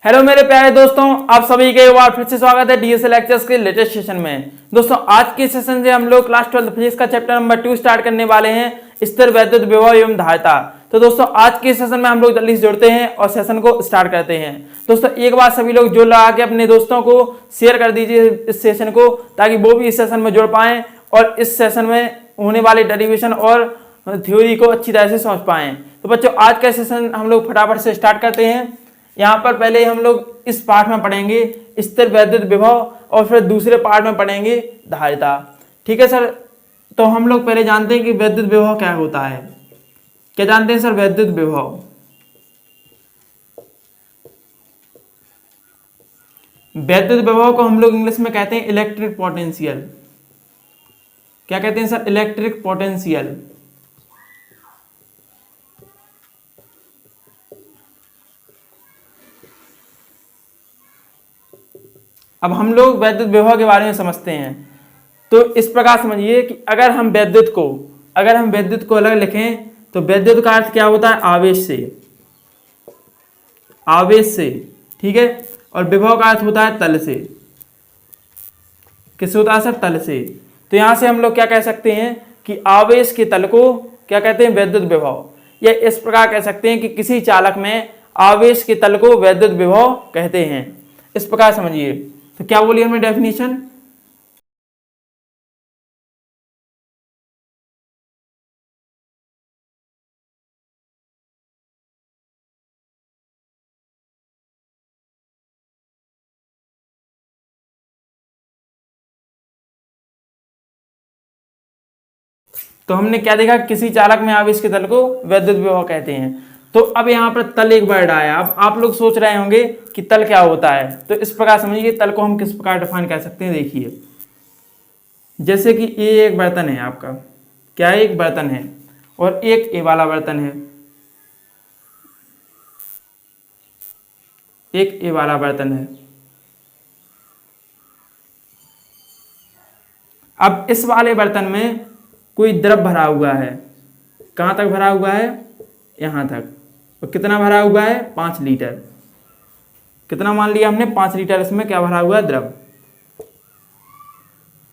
Hello मेरे प्यारे दोस्तों, आप सभी का एक बार फिर से स्वागत है डीएसए लेक्चर्स के लेटेस्ट सेशन में। दोस्तों आज के सेशन से हम लोग क्लास 12 फिजिक्स का चैप्टर नंबर 2 स्टार्ट करने वाले हैं, स्थिर वैद्युत विभव एवं धारिता। तो दोस्तों आज के सेशन में हम लोग जल्दी से जुड़ते हैं और सेशन को स्टार्ट करते हैं। दोस्तों एक बार सभी लोग जुड़ लगा के अपने दोस्तों को शेयर कर दीजिए इस सेशन को, ताकि वो भी इस सेशन में जुड़ पाएं और इस सेशन में होने वाले डेरिवेशन और थ्योरी को अच्छी तरह से समझ पाएं। तो बच्चों आज का सेशन हम लोग फटाफट से स्टार्ट करते हैं। यहाँ पर पहले हम लोग इस पार्ट में पढ़ेंगे स्थिर वैद्युत विभव और फिर दूसरे पार्ट में पढ़ेंगे धारिता। ठीक है सर। तो हम लोग पहले जानते हैं कि वैद्युत विभव क्या होता है। क्या जानते हैं सर? वैद्युत विभव, वैद्युत विभव को हम लोग इंग्लिश में कहते हैं इलेक्ट्रिक पोटेंशियल। क्या कहते हैं सर? Electric potential. अब हम लोग वैद्युत विभव के बारे में समझते हैं। तो इस प्रकार समझिए कि अगर हम वैद्युत को अलग लिखें तो वैद्युत का अर्थ क्या होता है? आवेश से। ठीक है। और विभव का अर्थ होता है तल से। किससे होता है सर? तल से। तो यहां से हम लोग क्या कह सकते हैं कि आवेश के तल को क्या कहते हैं? वैद्युत विभव। या इस प्रकार कह सकते हैं कि किसी चालक में आवेश के तल को वैद्युत विभव कहते हैं। इस प्रकार समझिए। तो क्या बोलिए हमने डेफिनेशन? तो हमने क्या देखा? किसी चालक में आवेश के तल को वैद्युत विभव कहते हैं। तो अब यहाँ पर तल एक वर्ड आया। अब आप लोग सोच रहे होंगे कि तल क्या होता है। तो इस प्रकार समझिए तल को हम किस प्रकार डिफाइन कर सकते हैं। देखिए, जैसे कि ये एक बर्तन है आपका। क्या है? एक बर्तन है और एक ए वाला बर्तन है। एक ए वाला बर्तन है। अब इस वाले बर्तन में कोई द्रव भरा हुआ है। कहाँ तक भरा हुआ है? यहाँ तक। और कितना भरा हुआ है? 5 लीटर। कितना मान लिया हमने? 5 लीटर इसमें क्या भरा हुआ है? द्रव।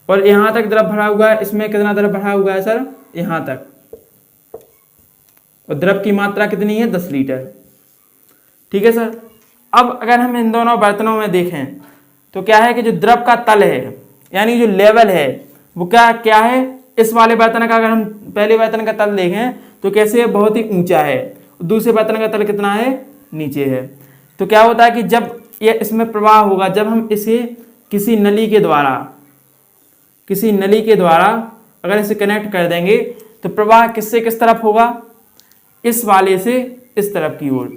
और यहाँ तक द्रव भरा हुआ है। इसमें कितना द्रव भरा हुआ है सर? यहाँ तक। और द्रव की मात्रा कितनी है? 10 लीटर। ठीक है सर। अब अगर हम इन दोनों बर्तनों में देखें तो क्या है कि जो द्रव का तल है, यानी जो लेवल है, वो क्या क्या है? इस वाले बर्तन का अगर हम पहले बर्तन का तल देखें तो कैसे है? बहुत ही ऊंचा है। दूसरे बर्तन का तल कितना है? नीचे है। तो क्या होता है कि जब ये इसमें प्रवाह होगा, जब हम इसे किसी नली के द्वारा अगर इसे कनेक्ट कर देंगे तो प्रवाह किससे किस तरफ होगा? इस वाले से इस तरफ की ओर।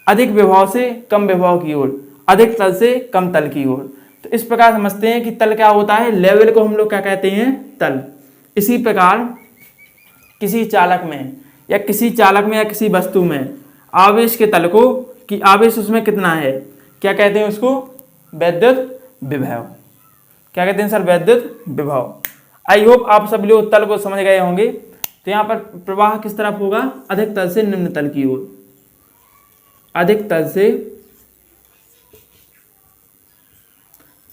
अधिक विभव से कम विभव की ओर, अधिक तल से कम तल की ओर। तो इस प्रकार समझते हैं कि तल क्या होता है? लेवल को हम लोग क्या कहते हैं? तल। इसी प्रकार किसी चालक में या किसी वस्तु में आवेश के तल को, कि आवेश उसमें कितना है, क्या कहते हैं उसको? वैद्युत विभव। क्या कहते हैं सर? वैद्युत विभव। आई होप आप सभी लोग तल को समझ गए होंगे। तो यहाँ पर प्रवाह किस तरफ होगा? अधिक तल से निम्न तल की ओर। अधिक तल से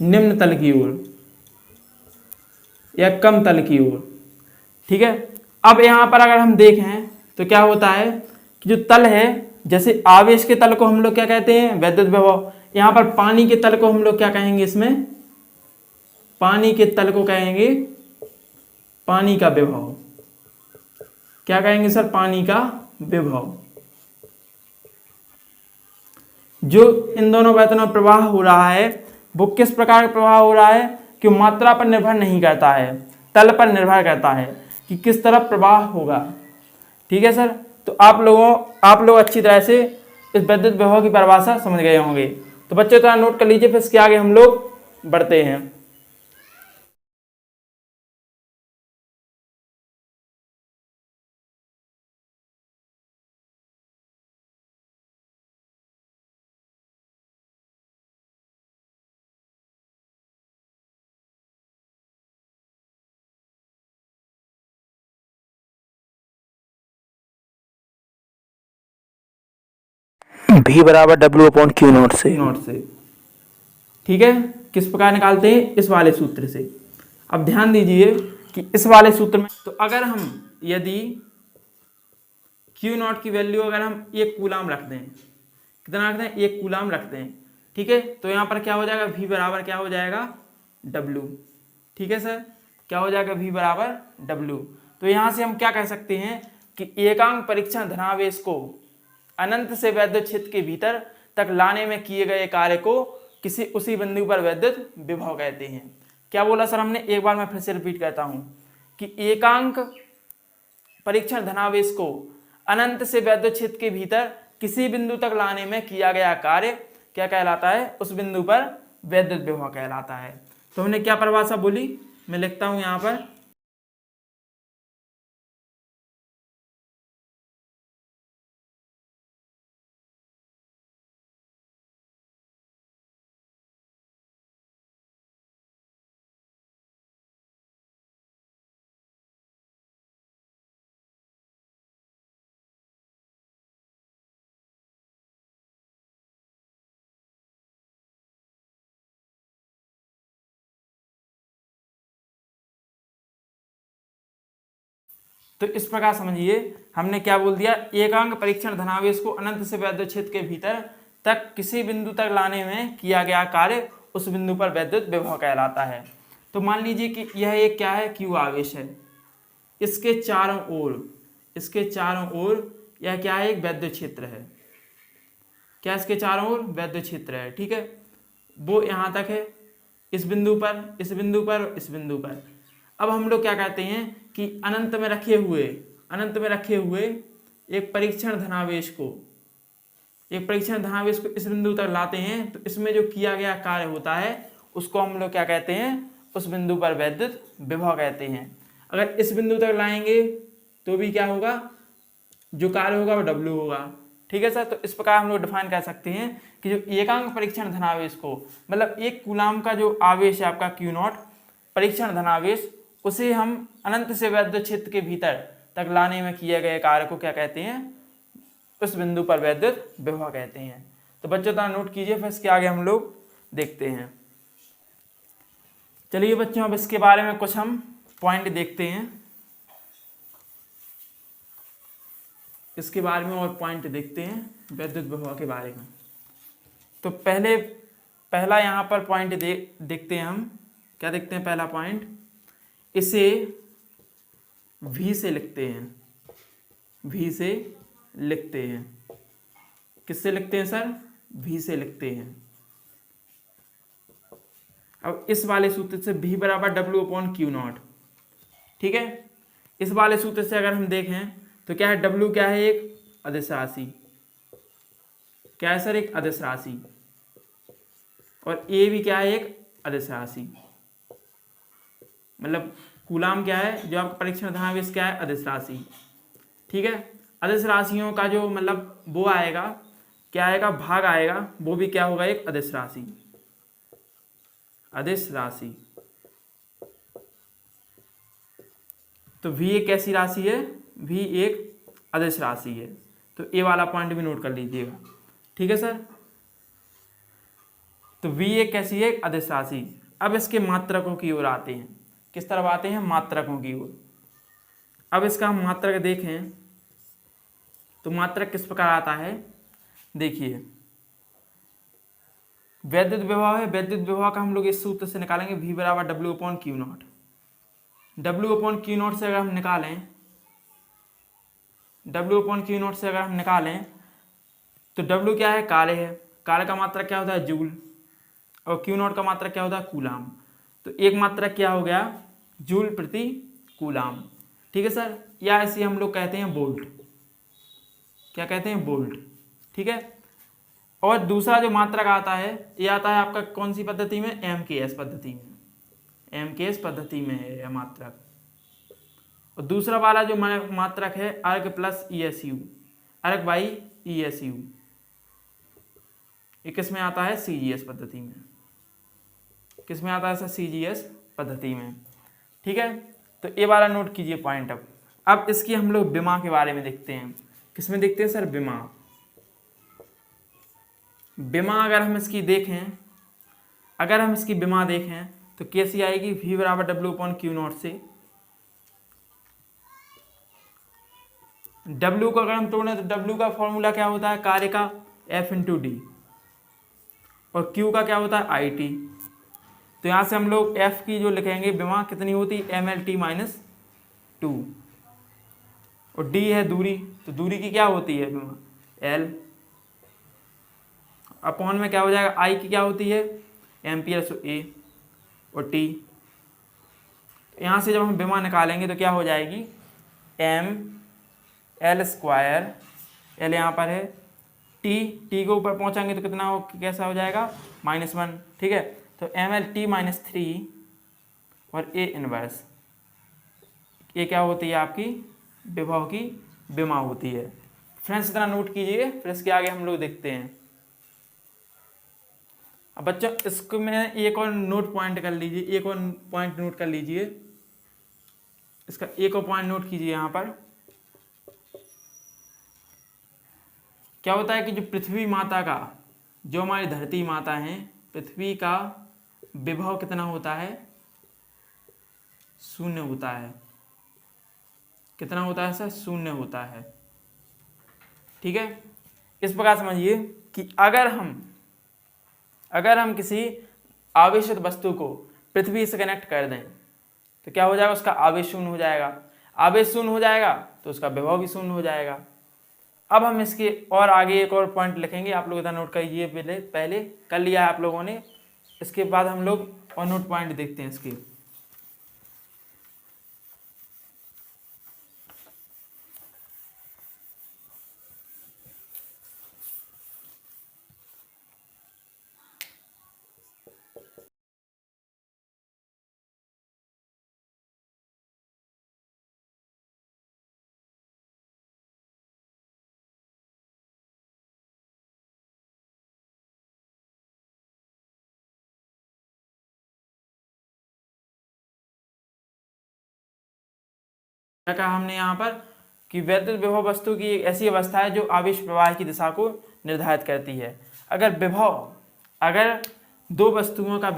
निम्न तल की ओर या कम तल की ओर। ठीक है। अब यहां पर अगर हम देखें तो क्या होता है कि जो तल है, जैसे आवेश के तल को हम लोग क्या कहते हैं? वैद्युत विभव। यहां पर पानी के तल को हम लोग क्या कहेंगे? इसमें पानी के तल को कहेंगे पानी का विभव। क्या कहेंगे सर? पानी का विभव। जो इन दोनों बर्तनों में प्रवाह हो रहा है वो किस प्रकार का प्रवाह हो रहा है? कि मात्रा पर निर्भर नहीं करता है, तल पर निर्भर करता है कि किस तरफ प्रवाह होगा। ठीक है सर। तो आप लोग अच्छी तरह से इस वैद्युत विभव की परिभाषा समझ गए होंगे। तो बच्चे थोड़ा नोट कर लीजिए, फिर इसके आगे हम लोग बढ़ते हैं। V बराबर W अपॉन क्यू नॉट से। नॉट से, ठीक है। किस प्रकार निकालते हैं? इस वाले सूत्र से। अब ध्यान दीजिए कि इस वाले सूत्र में तो अगर हम यदि क्यू नॉट की वैल्यू अगर हम 1 कूलाम रख दें, कितना रख दें? 1 कूलाम रख दें, ठीक है। तो यहाँ पर क्या हो जाएगा? V बराबर क्या हो जाएगा? W, ठीक है सर। क्या हो जाएगा? V बराबर W। तो यहाँ से हम क्या कह सकते हैं कि एकांक परीक्षण धनावेश को अनंत से वैद्युत क्षेत्र के भीतर तक लाने में किए गए कार्य को किसी उसी बिंदु पर वैद्युत विभव कहते हैं। क्या बोला सर हमने? एक बार मैं फिर से रिपीट करता हूं कि एकांक परीक्षण धनावेश को अनंत से वैद्युत क्षेत्र के भीतर किसी बिंदु तक लाने में किया गया कार्य क्या कहलाता है? उस बिंदु पर वैद्युत विभव कहलाता है। तो हमने क्या परिभाषा बोली? मैं लिखता हूं यहां पर, तो इस प्रकार समझिए हमने क्या बोल दिया? एकांक परीक्षण धनावेश को अनंत से वैद्युत क्षेत्र के भीतर तक किसी बिंदु तक लाने में किया गया कार्य उस बिंदु पर वैद्युत विभव कहलाता है। तो मान लीजिए कि यह एक क्या है? क्यू आवेश है। इसके चारों ओर यह क्या है? एक वैद्युत क्षेत्र है। क्या इसके चारों ओर वैद्युत क्षेत्र है, ठीक है। वो यहां तक है, इस बिंदु पर, इस बिंदु पर, इस बिंदु पर। अब हम लोग क्या कहते हैं कि अनंत में रखे हुए एक परीक्षण धनावेश को इस बिंदु तक लाते हैं, तो इसमें जो किया गया कार्य होता है उसको हम लोग क्या कहते हैं? उस बिंदु पर वैद्युत विभव कहते हैं। अगर इस बिंदु तक लाएंगे तो भी क्या होगा? जो कार्य होगा वो W होगा, ठीक है सर। तो इस प्रकार हम लोग डिफाइन कर सकते हैं कि जो एकांक परीक्षण धनावेश को, मतलब 1 कूलाम का जो आवेश है आपका क्यू नॉट परीक्षण धनावेश, उसे हम अनंत से वैद्युत क्षेत्र के भीतर तक लाने में किए गए कार्य को क्या कहते हैं? उस बिंदु पर वैद्युत विभव कहते हैं। तो बच्चों थोड़ा नोट कीजिए, फिर इसके आगे हम लोग देखते हैं। चलिए बच्चों, अब इसके बारे में कुछ हम पॉइंट देखते हैं। इसके बारे में और पॉइंट देखते हैं वैद्युत विभव के बारे में। तो पहला यहाँ पर पॉइंट देखते हैं हम। क्या देखते हैं? पहला पॉइंट, इसे V से लिखते हैं। V से लिखते हैं। किससे लिखते हैं सर? V से लिखते हैं। अब इस वाले सूत्र से V बराबर W अपॉन क्यू नॉट, ठीक है। इस वाले सूत्र से अगर हम देखें तो क्या है? W क्या है? एक अदिश राशि। क्या है सर? एक अदिश राशि। और A भी क्या है? एक अदिश राशि। मतलब कूलाम क्या है? जो आपका परीक्षण धनावेश क्या है? अदिश राशि, ठीक है। अदिश राशियों का जो मतलब वो आएगा, क्या आएगा? भाग आएगा, वो भी क्या होगा? एक अदिश राशि। अदिश राशि। तो V एक कैसी राशि है? V एक अदिश राशि है। तो ए वाला पॉइंट भी नोट कर लीजिएगा, ठीक है सर। तो V एक कैसी है? अदिश राशि। अब इसके मात्रकों की ओर आते हैं। किस तरफ आते हैं? मात्रकों की ओर। अब इसका हम मात्रक देखें तो मात्रक किस प्रकार आता है? देखिए, वैद्युत विभव है। वैद्युत विभव का हम लोग इस सूत्र से निकालेंगे, V बराबर W upon Q not. W upon Q not से अगर हम निकालें, W अपॉन क्यू नॉट से अगर हम निकालें तो W क्या है? कार्य है। कार्य का मात्रक क्या होता है? जूल। और क्यू नॉट का मात्रक क्या होता है? कूलाम। तो एक मात्रक क्या हो गया? जूल प्रति कूलाम, ठीक है सर। या ऐसे हम लोग कहते हैं वोल्ट। क्या कहते हैं? वोल्ट, ठीक है। और दूसरा जो मात्रक आता है, ये आता है आपका कौन सी पद्धति में? MKS पद्धति में। MKS पद्धति में है यह मात्रक। और दूसरा वाला जो मात्रक है अर्ग प्लस ESU, अर्ग बाई ESU, ये किस में आता है? CGS पद्धति में। किस में आता है सर? CGS पद्धति में, ठीक है। तो ये वाला नोट कीजिए पॉइंट। अब इसकी हम लोग विमा के बारे में देखते हैं। किस में देखते हैं सर? विमा। विमा अगर हम इसकी देखें, अगर हम इसकी विमा देखें तो कैसी आएगी, V बराबर डब्ल्यू अपॉन क्यू नॉट से। W को अगर हम तोड़ें तो W का फॉर्मूला क्या होता है, कार्य का F इंटू डी, और Q का क्या होता है, आई टी। तो यहाँ से हम लोग F की जो लिखेंगे विमा कितनी होती है, MLT माइनस 2, और D है दूरी, तो दूरी की क्या होती है विमा, L, अपॉन में क्या हो जाएगा, I की क्या होती है, एम्पियर सो A, और T। यहाँ से जब हम विमा निकालेंगे तो क्या हो जाएगी, M L स्क्वायर, L यहाँ पर है, T को ऊपर पहुँचाएंगे तो कितना हो, कैसा हो जाएगा, -1, ठीक है। तो MLT माइनस 3 और A इनवर्स, ये क्या होती है आपकी विभव की विमा होती है। फ्रेंड्स इतना नोट कीजिए, फिर इसके आगे हम लोग देखते हैं। अब बच्चों इसको में एक और नोट पॉइंट कर लीजिए, एक और पॉइंट नोट कर लीजिए, इसका एक और पॉइंट नोट कीजिए। यहाँ पर क्या होता है कि जो पृथ्वी माता का, जो हमारी धरती माता है, पृथ्वी का विभव कितना होता है, 0 होता है। कितना होता है सर, 0 होता है, ठीक है। इस प्रकार समझिए कि अगर हम किसी आवेशित वस्तु को पृथ्वी से कनेक्ट कर दें तो क्या हो जाएगा, उसका आवेश 0 हो जाएगा। आवेश 0 हो जाएगा तो उसका विभव भी 0 हो जाएगा। अब हम इसके और आगे एक और पॉइंट लिखेंगे, आप लोग इधर नोट करिए, पहले कर लिया है आप लोगों ने। इसके बाद हम लोग और नोट पॉइंट देखते हैं इसके। क्या कहा हमने यहाँ पर कि वैद्युत विभव वस्तु की एक ऐसी अवस्था है जो आवेश प्रवाह की दिशा को निर्धारित करती है। अगर दो वस्तुओं का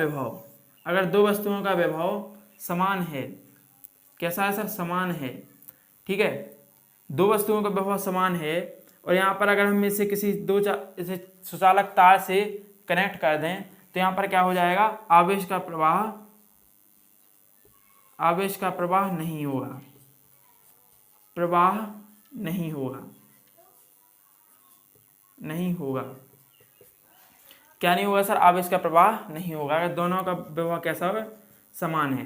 विभव समान है, कैसा है सर, समान है, ठीक है, दो वस्तुओं का विभव समान है, और यहाँ पर अगर हम इसे किसी इसे सुचालक तार से कनेक्ट कर दें तो यहाँ पर क्या हो जाएगा, आवेश का प्रवाह नहीं होगा, क्या नहीं होगा सर, आवेश का प्रवाह नहीं होगा अगर दोनों का विभव कैसा होगा, समान है,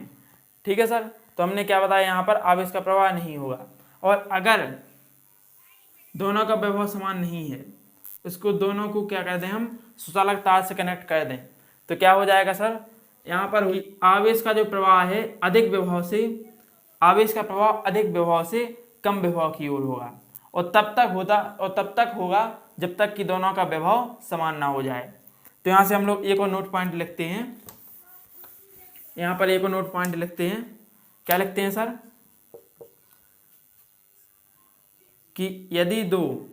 ठीक है सर। तो हमने क्या बताया, यहाँ पर आवेश का प्रवाह नहीं होगा। और अगर दोनों का विभव समान नहीं है, इसको दोनों को क्या कर दें, हम सुचालक तार से कनेक्ट कर दें तो क्या हो जाएगा सर, यहाँ पर आवेश का जो प्रवाह है अधिक विभव से कम विभव की ओर होगा, और तब तक होगा जब तक कि दोनों का विभव समान ना हो जाए। तो यहाँ से हम लोग एक और नोट पॉइंट लिखते हैं, यहाँ पर एक और नोट पॉइंट लिखते हैं। क्या लिखते हैं सर, कि यदि दो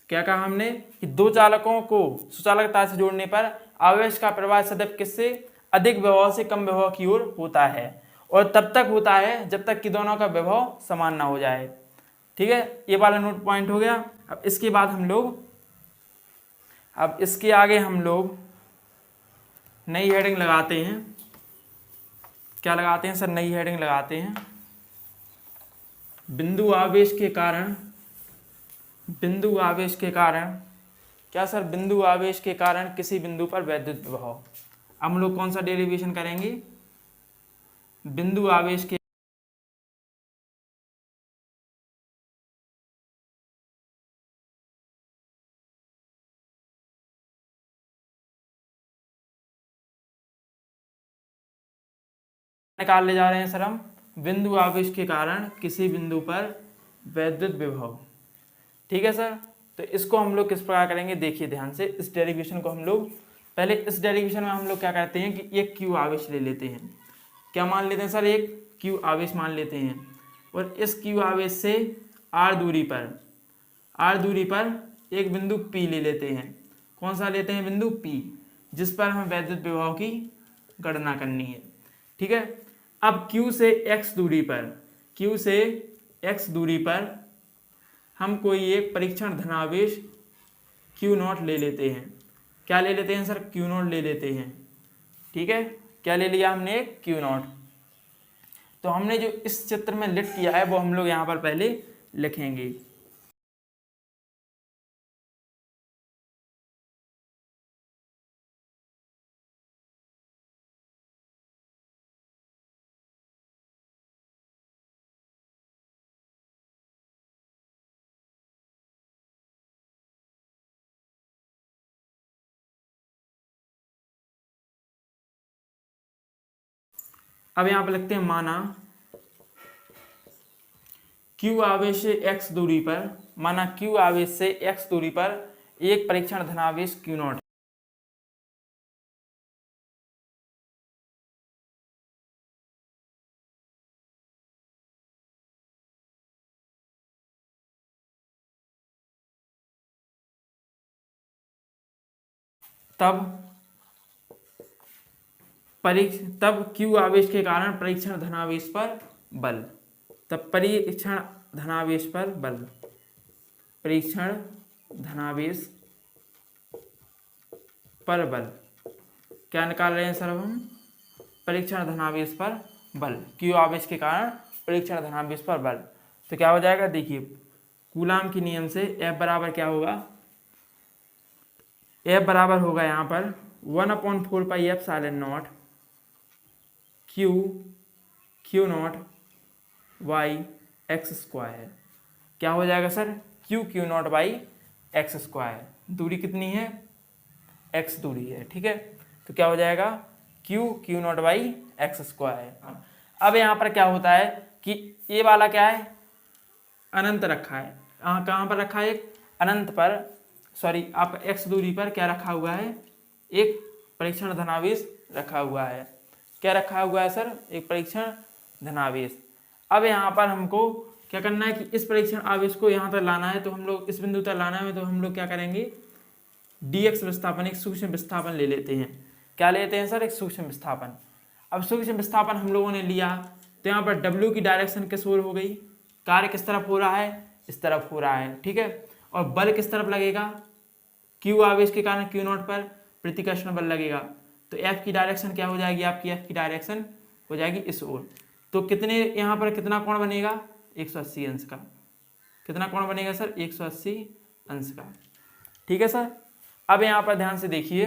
क्या कहा हमने कि दो चालकों को सुचालक तार से जोड़ने पर आवेश का प्रवाह सदैव किससे, अधिक विभव से कम विभव की ओर होता है, और तब तक होता है जब तक कि दोनों का विभव समान ना हो जाए, ठीक है। ये वाला नोट पॉइंट हो गया। अब इसके आगे हम लोग नई हेडिंग लगाते हैं। क्या लगाते हैं सर, नई हेडिंग लगाते हैं, बिंदु आवेश के कारण क्या सर, बिंदु आवेश के कारण किसी बिंदु पर वैद्युत विभव। अब हम लोग कौन सा डेरिवेशन करेंगे, बिंदु आवेश के निकालने जा रहे हैं सर हम बिंदु आवेश के कारण किसी बिंदु पर वैद्युत विभव। ठीक है सर, तो इसको हम लोग किस प्रकार करेंगे, देखिए ध्यान से। इस डेरिवेशन को हम लोग पहले, इस डेरिवेशन में हम लोग क्या करते हैं कि एक क्यू आवेश ले लेते हैं। क्या मान लेते हैं सर, एक क्यू आवेश मान लेते हैं, और इस क्यू आवेश से आर दूरी पर एक बिंदु P ले लेते हैं। कौन सा लेते हैं, बिंदु P, जिस पर हमें वैद्युत विभव की गणना करनी है। ठीक है, अब Q से x दूरी पर हम कोई एक परीक्षण धनावेश Q0 ले लेते हैं। क्या ले लेते हैं सर, Q0 ले लेते हैं। ठीक है, क्या ले लिया हमने, Q0। तो हमने जो इस चित्र में लिख किया है वो हम लोग यहाँ पर पहले लिखेंगे। अब यहाँ पर लिखते हैं, माना Q आवेश से x दूरी पर एक परीक्षण धनावेश Q0 तब Q आवेश के कारण परीक्षण धनावेश पर बल, परीक्षण धनावेश पर बल क्या निकाल रहे हैं सर हम, परीक्षण धनावेश पर बल, Q आवेश के कारण परीक्षण धनावेश पर बल। तो क्या हो जाएगा, देखिए कूलाम के नियम से F बराबर क्या होगा, F बराबर होगा यहाँ पर 1/4πε0 Q0 बाई एक्स स्क्वायर। क्या हो जाएगा sir, Q0 by x square. दूरी कितनी है, x दूरी है। ठीक है, तो क्या हो जाएगा, Q0 बाई एक्स स्क्वायर। अब यहाँ पर क्या होता है कि ये वाला क्या है, अनंत रखा है। कहाँ पर रखा है, एक अनंत पर, सॉरी आप x दूरी पर क्या रखा हुआ है, एक परीक्षण धनावेश रखा हुआ है। क्या रखा हुआ है सर, एक परीक्षण धनावेश। अब यहाँ पर हमको क्या करना है कि इस परीक्षण आवेश को यहाँ तक लाना है, तो हम लोग इस बिंदु तक लाना है, तो हम लोग क्या करेंगे, dx विस्थापन, एक सूक्ष्म विस्थापन ले लेते हैं। क्या लेते हैं सर, एक सूक्ष्म विस्थापन। अब सूक्ष्म विस्थापन हम लोगों ने लिया, तो यहाँ पर w की डायरेक्शन किस ओर हो गई, कार्य किस तरफ हो रहा है, इस तरफ हो रहा है। ठीक है, और बल किस तरफ लगेगा, Q आवेश के कारण Q0 पर प्रतिकर्षण बल लगेगा। तो F की डायरेक्शन क्या हो जाएगी, आपकी F की डायरेक्शन हो जाएगी इस ओर। तो कितने यहाँ पर कितना कोण बनेगा, 180 अंश का। कितना कोण बनेगा सर, 180 अंश का। ठीक है सर, अब यहाँ पर ध्यान से देखिए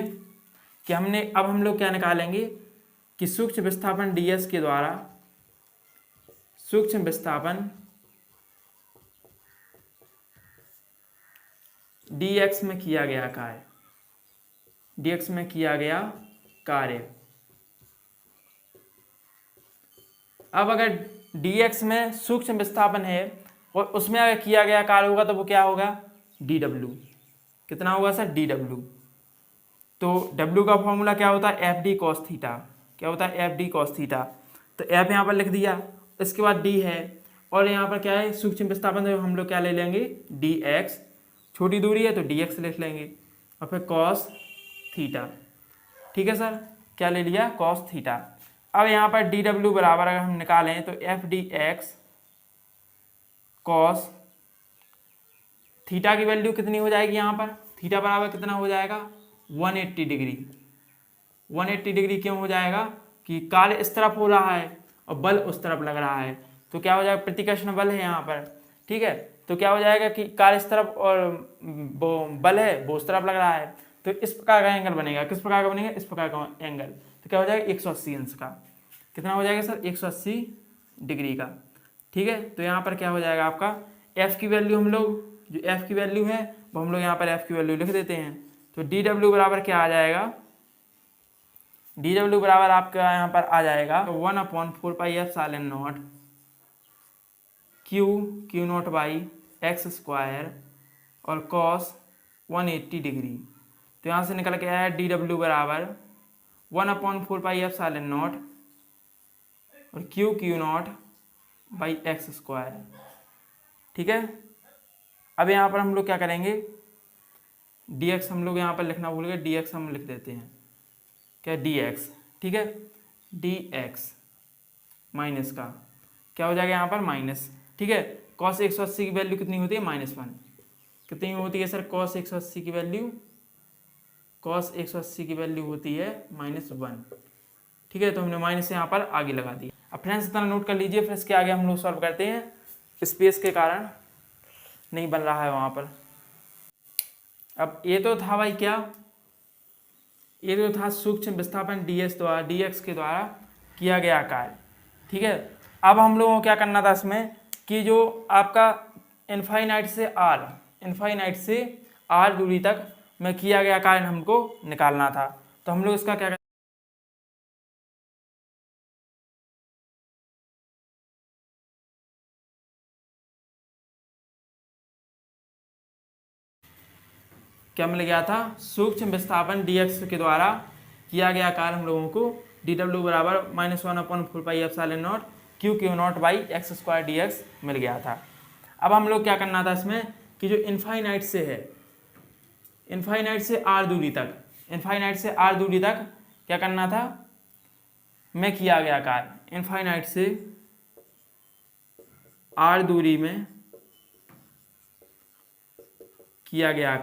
कि अब हम लोग क्या निकालेंगे कि सूक्ष्म विस्थापन ds के द्वारा सूक्ष्म विस्थापन dx में किया गया कार्य, अब अगर dx में सूक्ष्म विस्थापन है और उसमें अगर किया गया कार्य होगा तो वो क्या होगा, dw। कितना होगा सर, dw। तो w का फॉर्मूला क्या होता है, fd cos थीटा। क्या होता है, fd cos थीटा। तो f यहाँ पर लिख दिया, इसके बाद d है, और यहाँ पर क्या है, सूक्ष्म विस्थापन है, हम लोग क्या ले लेंगे, dx। छोटी दूरी है तो dx लिख लेंगे, और फिर cos थीटा। ठीक है सर, क्या ले लिया, cos थीटा। अब यहाँ पर dw बराबर अगर हम निकालें तो fdx cos थीटा की वैल्यू कितनी हो जाएगी, यहाँ पर थीटा बराबर कितना हो जाएगा, 180 डिग्री। 180 डिग्री क्यों हो जाएगा कि कार्य इस तरफ हो रहा है और बल उस तरफ लग रहा है, तो क्या हो जाएगा, प्रतिकर्षण बल है यहाँ पर। ठीक है, तो क्या हो जाएगा कि कार्य इस तरफ और बल है वो उस तरफ लग रहा है, तो तो इस प्रकार का एंगल बनेगा। किस प्रकार का बनेगा? इस प्रकार का एंगल। तो क्या हो जाएगा? 180 अंश का। कितना हो जाएगा सर? 180 डिग्री का। ठीक है, तो यहाँ पर क्या हो जाएगा आपका एफ की वैल्यू, हम लोग जो एफ की वैल्यू है वो हम लोग यहाँ पर एफ की वैल्यू लिख देते हैं। तो डी डब्ल्यू बराबर क्या आ जाएगा? डी डब्ल्यू बराबर आपका यहाँ पर आ जाएगा 1/4πε0 q naught by x square और कॉस 180 डिग्री। तो यहाँ से निकल के आया डी डब्ल्यू बराबर 1/4πε0 और Q naught by x square. ठीक है, अब यहाँ पर हम लोग क्या करेंगे? dx हम लोग यहाँ पर लिखना भूल गए, dx हम लिख देते हैं। क्या? dx। ठीक है, dx माइनस का क्या हो जाएगा यहाँ पर? माइनस। ठीक है, cos 180 की वैल्यू कितनी होती है? -1। कितनी होती है सर cos 180 की वैल्यू? cos 180 की वैल्यू होती है -1। ठीक है, तो हमने माइनस यहाँ पर आगे लगा दी। अब फ्रेंड्स इतना नोट कर लीजिए, फिर इसके आगे हम लोग सॉल्व करते हैं। स्पेस के कारण नहीं बन रहा है वहाँ पर। अब ये तो था भाई क्या? ये तो था सूक्ष्म विस्थापन dx के द्वारा किया गया कार्य। ठीक है, अब हम लोगों को क्या करना था इसमें कि जो आपका इनफाइनाइट से आर दूरी तक में किया गया कार्य हमको निकालना था। तो हम लोग इसका क्या मिल गया था? सूक्ष्म विस्थापन dx के द्वारा किया गया कार्य हम लोगों को dw बराबर -1/4πε0 q naught by x square dx मिल गया था। अब हम लोग क्या करना था इसमें कि जो इनफाइनाइट से आर दूरी तक क्या करना था? में किया गया कार्य इनफाइनाइट से आर दूरी में किया गया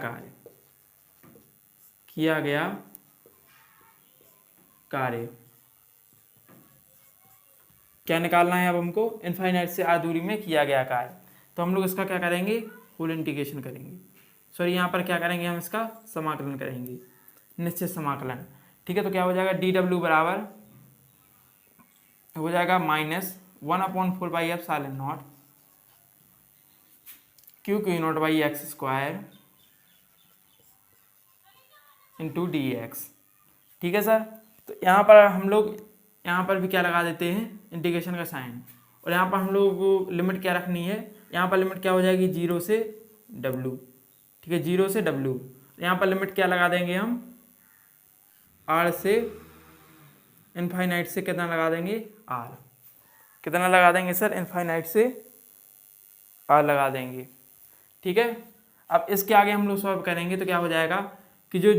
कार्य क्या निकालना है अब हमको? इनफाइनाइट से आर दूरी में किया गया कार्य। तो हम लोग इसका क्या करेंगे? फुल इंटीग्रेशन करेंगे। सॉरी, यहाँ पर क्या करेंगे? हम इसका समाकलन करेंगे, निश्चित समाकलन। ठीक है, तो क्या हो जाएगा? डी डब्ल्यू बराबर हो जाएगा -1/4πε0 q naught by x square into d x. ठीक है सर, तो यहाँ पर हम लोग यहाँ पर भी क्या लगा देते हैं? इंटीग्रेशन का साइन। और यहाँ पर हम लोग को लिमिट क्या रखनी है? यहाँ पर लिमिट क्या हो जाएगी? 0 से w। ठीक है, 0 से w। यहाँ पर लिमिट क्या लगा देंगे हम? r से इनफाइनाइट से कितना लगा देंगे? r। कितना लगा देंगे सर? इनफाइनाइट से r लगा देंगे। ठीक है, अब इसके आगे हम लोग सॉल्व करेंगे तो क्या हो जाएगा कि जो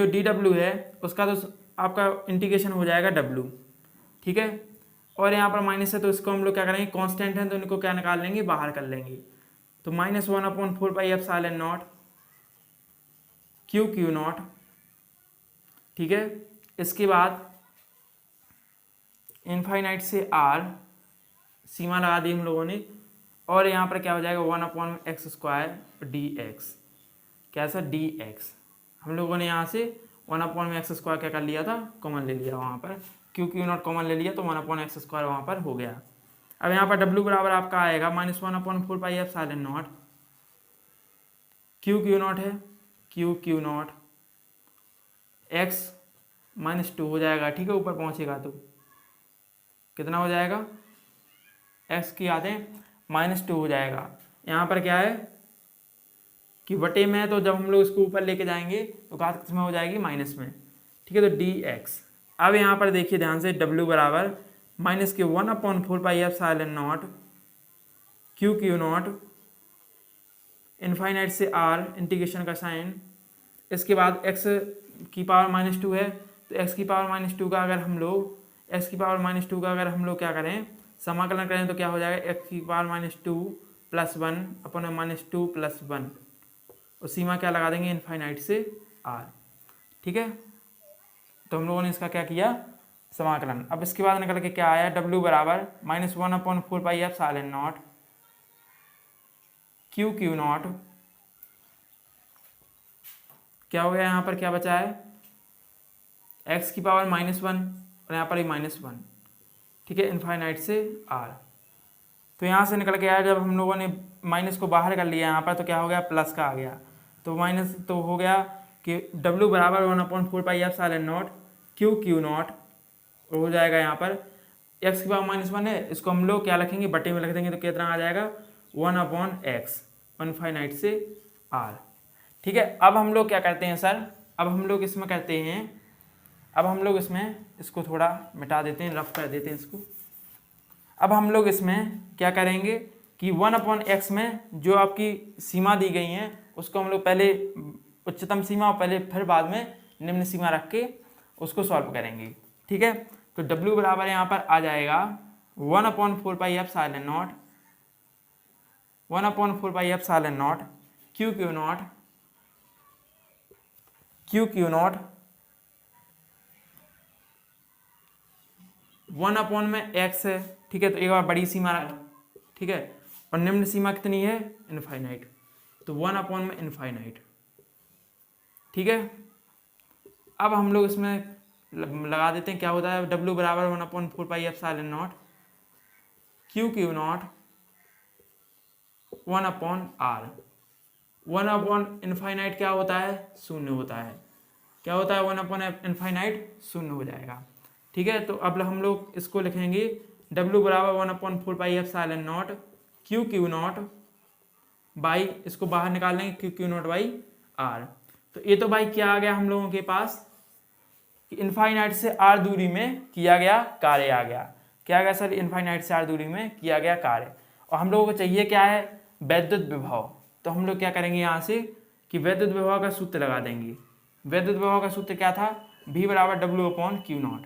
डी डब्ल्यू है उसका तो आपका इंटीग्रेशन हो जाएगा w। ठीक है, और यहाँ पर माइनस है तो इसको हम लोग क्या करेंगे? कांस्टेंट है तो इनको क्या निकाल लेंगे? बाहर कर लेंगे। तो -1/4πε0 क्यू नॉट। ठीक है, इसके बाद इनफाइनाइट से r सीमा लगा दी हम लोगों ने, और यहाँ पर क्या हो जाएगा? 1/x square dx। क्या सर? dx। हम लोगों ने यहाँ से 1/x स्क्वायर क्या कर लिया था? कॉमन ले लिया वहाँ पर। क्यू नॉट कॉमन ले लिया तो 1/x स्क्वायर वहाँ पर हो गया। अब यहाँ पर w बराबर आपका आएगा -1/4πε0 क्यू नॉट है, क्यू नॉट x -2 हो जाएगा। ठीक है, ऊपर पहुँचेगा तो कितना हो जाएगा? x की आते -2 हो जाएगा। यहाँ पर क्या है कि बटे में है, तो जब हम लोग इसको ऊपर लेके जाएंगे तो घात किस में हो जाएगी? माइनस में। ठीक है, तो dx। अब यहाँ पर देखिए ध्यान से, w बराबर -1/4πε0 क्यू नॉट इनफाइनाइट से r इंटीग्रेशन का साइन। इसके बाद x की पावर -2 है तो x की पावर -2 का अगर हम लोग क्या करें? समाकलन करें तो क्या हो जाएगा? x की पावर -2 + 1/-2 + 1 और सीमा क्या लगा देंगे? इनफाइनाइट से r। ठीक है, तो हम लोगों ने इसका क्या किया? समाकलन। अब इसके बाद निकल के क्या आया? w बराबर -1/4πε0 क्यू नॉट क्या हो गया, यहाँ पर क्या बचा है, x की पावर -1 और यहाँ पर -1, ठीक है, इनफाइनाइट से r। तो यहाँ से निकल के आया, जब हम लोगों ने माइनस को बाहर कर लिया यहाँ पर तो क्या हो गया, प्लस का आ गया। तो माइनस तो हो गया कि W बराबर 1/4πε0 Q0 हो जाएगा। यहाँ पर x की पावर -1 है, इसको हम लोग क्या रखेंगे, बटे में रख देंगे तो कितना आ जाएगा 1/x इनफाइनाइट से r। ठीक है, अब हम लोग क्या करते हैं सर, अब हम लोग इसमें करते हैं, अब हम लोग इसमें इसको थोड़ा मिटा देते हैं, रफ कर देते हैं इसको। अब हम लोग इसमें क्या करेंगे कि 1/x में जो आपकी सीमा दी गई हैं उसको हम लोग पहले उच्चतम सीमा और पहले फिर बाद में निम्न सीमा रख के उसको सॉल्व करेंगे। ठीक है, तो W बराबर यहाँ पर आ जाएगा 1/4πε0 1/4πε0 Q0 1 में x है। ठीक है, तो एक बार बड़ी सीमा, ठीक है, और निम्न सीमा कितनी है, इनफाइनाइट, तो 1/∞। ठीक है, अब हम लोग इसमें लगा देते हैं, क्या होता है, W बराबर 1/4πε0 Q0 1/r। 1/∞ क्या होता है, शून्य होता है। क्या होता है, 1/∞ शून्य हो जाएगा। ठीक है, तो अब हम लोग इसको लिखेंगे W बराबर 1/4πε0 Q0 बाई, इसको बाहर निकाल लेंगे Q0 बाई r। तो ये तो भाई क्या आ गया हम लोगों के पास कि इनफाइनाइट से r दूरी में किया गया कार्य आ गया। क्या आ गया सर, इनफाइनाइट से r दूरी में किया गया कार्य। और हम लोगों को चाहिए क्या है, वैद्युत विभव। तो हम लोग क्या करेंगे यहाँ से कि वैद्युत विभव का सूत्र लगा देंगे। वैद्युत विभव का सूत्र क्या था, V बराबर W/Q0।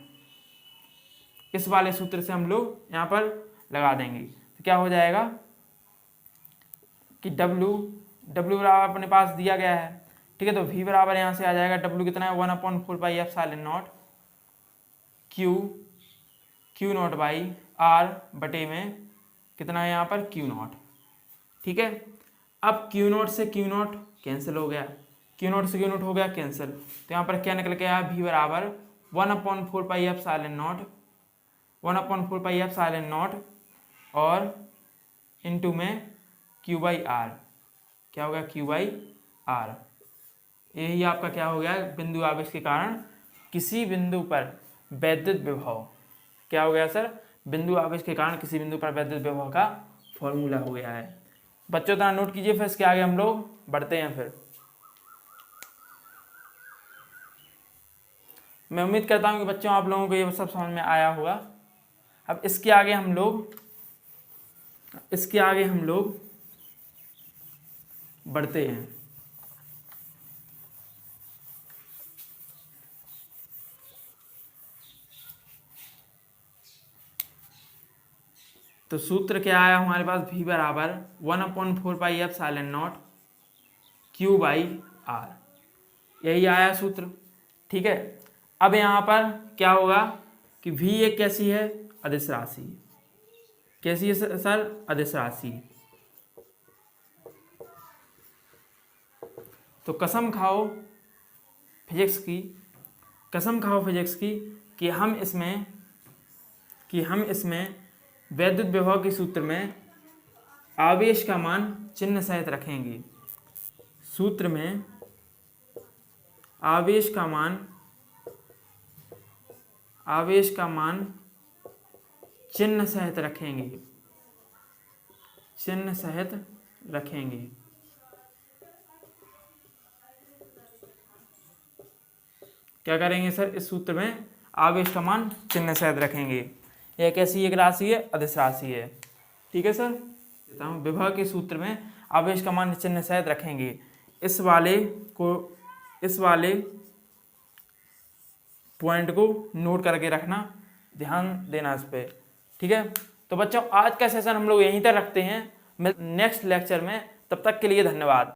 इस वाले सूत्र से हम लोग यहाँ पर लगा देंगे तो क्या हो जाएगा कि W बराबर अपने पास दिया गया है। ठीक है, तो V बराबर यहाँ से आ जाएगा, W कितना है, 1/4πε0 Q0 बाई r बटे में कितना है यहाँ पर Q0। ठीक है, अब Q0 से Q0 कैंसिल हो गया, Q0 से Q0 हो गया कैंसिल, तो यहाँ पर क्या निकल के आया, V बराबर 1/4πε0 और इंटू में Q/r। क्या होगा, Q/r। यही आपका क्या हो गया, बिंदु आवेश के कारण किसी बिंदु पर वैद्युत विभव। क्या हो गया सर, बिंदु आवेश के कारण किसी बिंदु पर वैद्युत विभव का फॉर्मूला हो गया है। बच्चों तरह नोट कीजिए, फिर इसके आगे हम लोग बढ़ते हैं। फिर मैं उम्मीद करता हूँ कि बच्चों आप लोगों को ये सब समझ में आया होगा। अब इसके आगे हम लोग बढ़ते हैं। तो सूत्र क्या आया हमारे पास, V बराबर 1/4πε0 Q/r, यही आया सूत्र। ठीक है, अब यहाँ पर क्या होगा कि V एक कैसी है, अदिश राशि। कैसी है सर, अदिश राशि। तो कसम खाओ फिजिक्स की कि हम इसमें वैद्युत विभव के सूत्र में आवेश का मान चिन्ह सहित रखेंगे। सूत्र में आवेश का मान चिन्ह सहित रखेंगे। क्या करेंगे सर, इस सूत्र में आवेश का मान चिन्ह सहित रखेंगे। यह कैसी एक राशि है, अदिश राशि है। ठीक है सर, विभव के सूत्र में आवेश का मान चिन्ह सहित रखेंगे। इस वाले पॉइंट को नोट करके रखना, ध्यान देना इस पे। ठीक है, तो बच्चों आज का सेशन हम लोग यहीं तक रखते हैं। नेक्स्ट लेक्चर में, तब तक के लिए धन्यवाद।